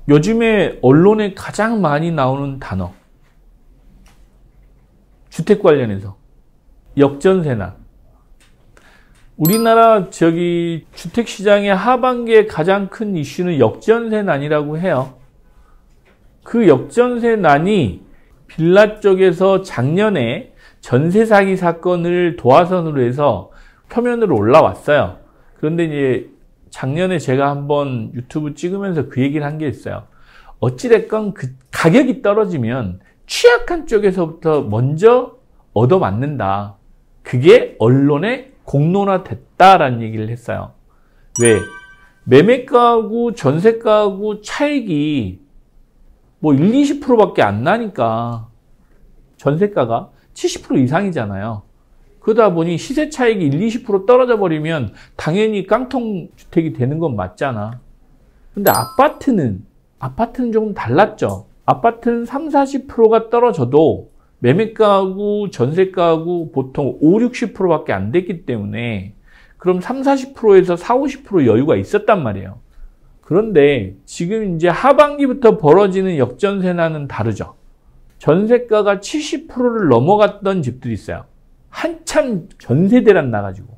요즘에 언론에 가장 많이 나오는 단어. 주택 관련해서. 역전세난. 우리나라 주택시장의 하반기에 가장 큰 이슈는 역전세난이라고 해요. 그 역전세난이 빌라 쪽에서 작년에 전세 사기 사건을 도화선으로 해서 표면으로 올라왔어요. 그런데 이제 작년에 제가 한번 유튜브 찍으면서 그 얘기를 한 게 있어요. 어찌됐건 그 가격이 떨어지면 취약한 쪽에서부터 먼저 얻어맞는다. 그게 언론에 공론화됐다라는 얘기를 했어요. 왜? 매매가하고 전세가하고 차익이 뭐 1, 20%밖에 안 나니까 전세가가 70% 이상이잖아요. 그러다 보니 시세 차익이 1, 20% 떨어져 버리면 당연히 깡통 주택이 되는 건 맞잖아. 근데 아파트는 조금 달랐죠. 아파트는 3, 40%가 떨어져도 매매가하고 전세가하고 보통 5, 60%밖에 안 됐기 때문에 그럼 3, 40%에서 4, 50% 여유가 있었단 말이에요. 그런데 지금 이제 하반기부터 벌어지는 역전세난은 다르죠. 전세가가 70%를 넘어갔던 집들이 있어요. 한참 전세대란 나가지고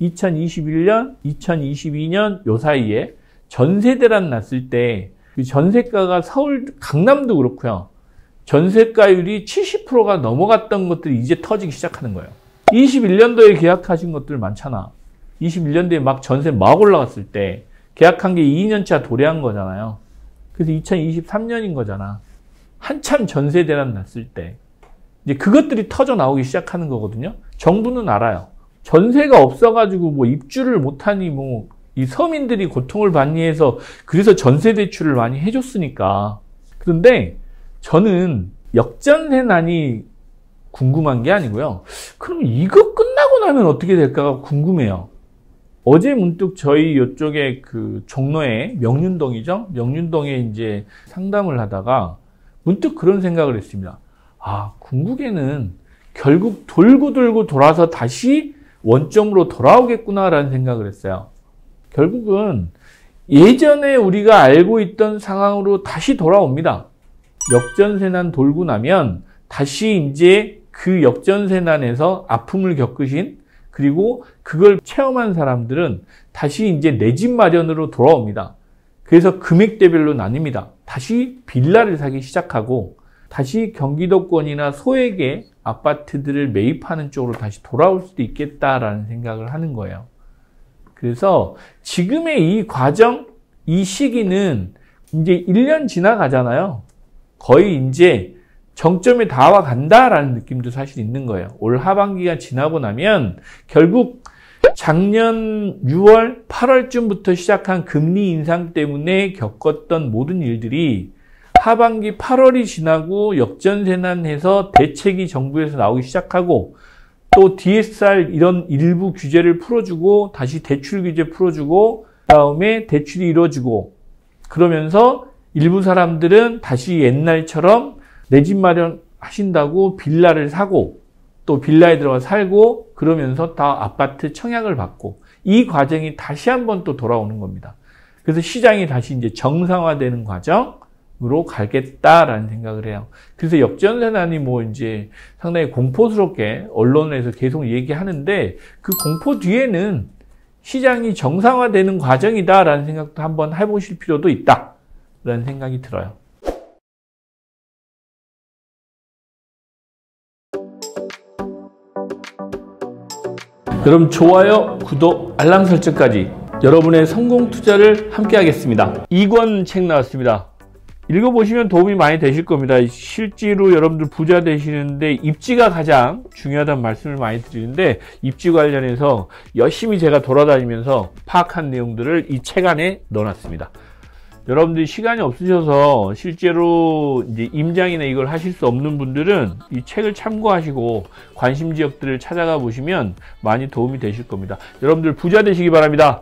2021년, 2022년 요 사이에 전세대란 났을 때 전세가가 서울, 강남도 그렇고요. 전세가율이 70%가 넘어갔던 것들이 이제 터지기 시작하는 거예요. 21년도에 계약하신 것들 많잖아. 21년도에 막 전세 막 올라갔을 때 계약한 게 2년차 도래한 거잖아요. 그래서 2023년인 거잖아. 한참 전세 대란 났을 때 이제 그것들이 터져 나오기 시작하는 거거든요. 정부는 알아요. 전세가 없어가지고 뭐 입주를 못하니 뭐 이 서민들이 고통을 받니 해서 그래서 전세 대출을 많이 해줬으니까. 그런데 저는 역전세난이 궁금한 게 아니고요. 그럼 이거 끝나고 나면 어떻게 될까가 궁금해요. 어제 문득 저희 이쪽에 그 종로에 명륜동이죠. 명륜동에 이제 상담을 하다가 문득 그런 생각을 했습니다. 아, 궁극에는 결국 돌고 돌아서 다시 원점으로 돌아오겠구나라는 생각을 했어요. 결국은 예전에 우리가 알고 있던 상황으로 다시 돌아옵니다. 역전세난 돌고 나면 다시 이제 그 역전세난에서 아픔을 겪으신 그리고 그걸 체험한 사람들은 다시 이제 내 집 마련으로 돌아옵니다. 그래서 금액대별로 나뉩니다. 다시 빌라를 사기 시작하고 다시 경기도권이나 소액의 아파트들을 매입하는 쪽으로 다시 돌아올 수도 있겠다라는 생각을 하는 거예요. 그래서 지금의 이 과정, 이 시기는 이제 1년 지나가잖아요. 거의 이제 정점에 다 와간다라는 느낌도 사실 있는 거예요. 올 하반기가 지나고 나면 결국 작년 6월, 8월쯤부터 시작한 금리 인상 때문에 겪었던 모든 일들이 하반기 8월이 지나고 역전세난해서 대책이 정부에서 나오기 시작하고 또 DSR 이런 일부 규제를 풀어주고 다시 대출 규제 풀어주고 그다음에 대출이 이루어지고 그러면서 일부 사람들은 다시 옛날처럼 내 집 마련 하신다고 빌라를 사고 또 빌라에 들어가 살고 그러면서 다 아파트 청약을 받고 이 과정이 다시 한번 또 돌아오는 겁니다. 그래서 시장이 다시 이제 정상화되는 과정으로 가겠다라는 생각을 해요. 그래서 역전세난이 뭐 이제 상당히 공포스럽게 언론에서 계속 얘기하는데 그 공포 뒤에는 시장이 정상화되는 과정이다라는 생각도 한번 해보실 필요도 있다라는 생각이 들어요. 그럼 좋아요, 구독, 알람 설정까지 여러분의 성공 투자를 함께 하겠습니다. 2권 책 나왔습니다. 읽어보시면 도움이 많이 되실 겁니다. 실제로 여러분들 부자 되시는데 입지가 가장 중요하다는 말씀을 많이 드리는데 입지 관련해서 열심히 제가 돌아다니면서 파악한 내용들을 이 책 안에 넣어놨습니다. 여러분들이 시간이 없으셔서 실제로 이제 임장이나 이걸 하실 수 없는 분들은 이 책을 참고하시고 관심 지역들을 찾아가 보시면 많이 도움이 되실 겁니다. 여러분들 부자 되시기 바랍니다.